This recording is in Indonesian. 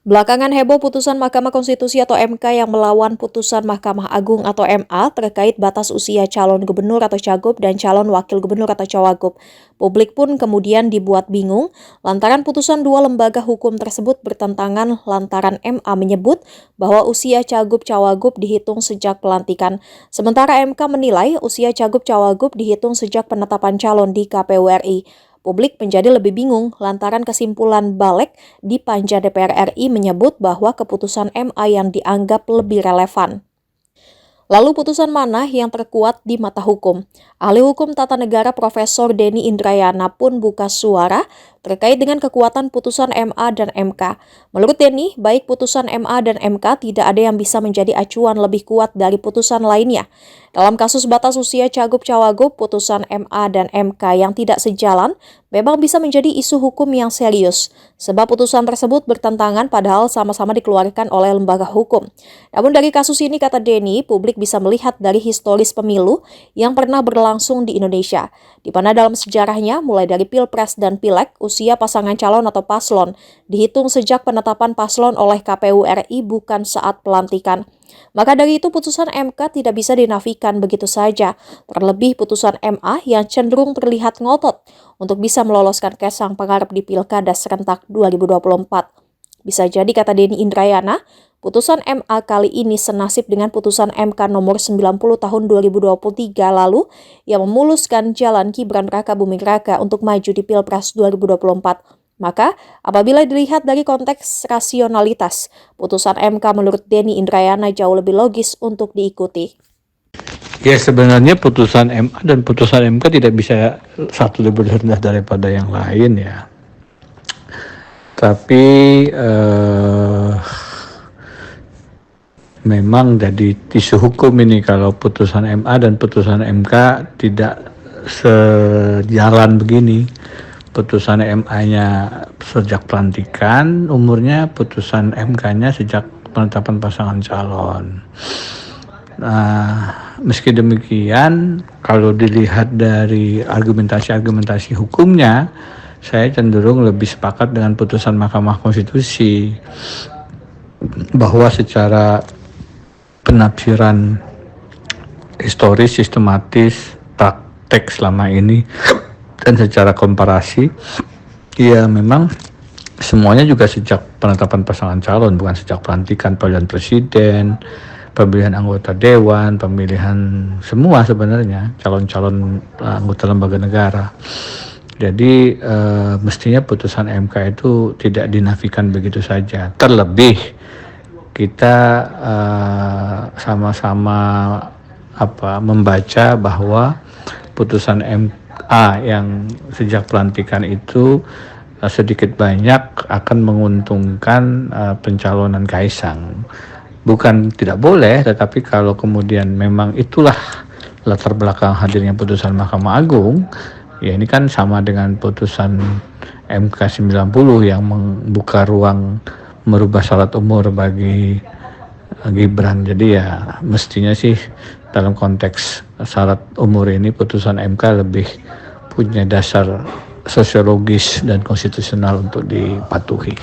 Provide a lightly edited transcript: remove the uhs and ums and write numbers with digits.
Belakangan heboh putusan Mahkamah Konstitusi atau MK yang melawan putusan Mahkamah Agung atau MA terkait batas usia calon gubernur atau cagup dan calon wakil gubernur atau cawagup. Publik pun kemudian dibuat bingung lantaran putusan dua lembaga hukum tersebut bertentangan lantaran MA menyebut bahwa usia cagup cawagup dihitung sejak pelantikan. Sementara MK menilai usia cagup cawagup dihitung sejak penetapan calon di KPU RI. Publik menjadi lebih bingung lantaran kesimpulan Balik di Panja DPR RI menyebut bahwa keputusan MA yang dianggap lebih relevan. Lalu putusan mana yang terkuat di mata hukum? Ahli hukum tata negara Profesor Denny Indrayana pun buka suara terkait dengan kekuatan putusan MA dan MK. Menurut Denny, baik putusan MA dan MK tidak ada yang bisa menjadi acuan lebih kuat dari putusan lainnya. Dalam kasus batas usia cagup-cawagup, putusan MA dan MK yang tidak sejalan memang bisa menjadi isu hukum yang serius, sebab putusan tersebut bertentangan padahal sama-sama dikeluarkan oleh lembaga hukum. Namun dari kasus ini, kata Denny, publik bisa melihat dari historis pemilu yang pernah berlangsung di Indonesia, di mana dalam sejarahnya mulai dari Pilpres dan Pileg, usia pasangan calon atau paslon dihitung sejak penetapan paslon oleh KPU RI bukan saat pelantikan. Maka dari itu putusan MK tidak bisa dinafikan begitu saja, terlebih putusan MA yang cenderung terlihat ngotot untuk bisa meloloskan Kaisang Pangarep di Pilkada serentak 2024. Bisa jadi, kata Denny Indrayana, putusan MA kali ini senasib dengan putusan MK nomor 90 tahun 2023 lalu yang memuluskan jalan Gibran Rakabuming Raka untuk maju di Pilpres 2024. Maka, apabila dilihat dari konteks rasionalitas, putusan MK menurut Denny Indrayana jauh lebih logis untuk diikuti. Ya, sebenarnya putusan MA dan putusan MK tidak bisa satu lebih rendah daripada yang lain ya. Tapi memang jadi isu hukum ini kalau putusan MA dan putusan MK tidak sejalan begini. Putusan MA-nya sejak pelantikan umurnya, putusan MK-nya sejak penetapan pasangan calon. Nah, meski demikian, kalau dilihat dari argumentasi hukumnya, saya cenderung lebih sepakat dengan putusan Mahkamah Konstitusi bahwa secara penafsiran historis, sistematis, praktek selama ini, dan secara komparasi, ya memang semuanya juga sejak penetapan pasangan calon, bukan sejak pelantikan, pemilihan presiden, pemilihan anggota dewan, pemilihan semua sebenarnya calon-calon anggota lembaga negara. Jadi mestinya putusan MK itu tidak dinafikan begitu saja. Terlebih kita sama-sama membaca bahwa putusan MA yang sejak pelantikan itu sedikit banyak akan menguntungkan pencalonan Kaisang. Bukan tidak boleh, tetapi kalau kemudian memang itulah latar belakang hadirnya putusan Mahkamah Agung, ya ini kan sama dengan putusan MK 90 yang membuka ruang merubah syarat umur bagi Gibran. Jadi ya mestinya sih dalam konteks syarat umur ini putusan MK lebih punya dasar sosiologis dan konstitusional untuk dipatuhi.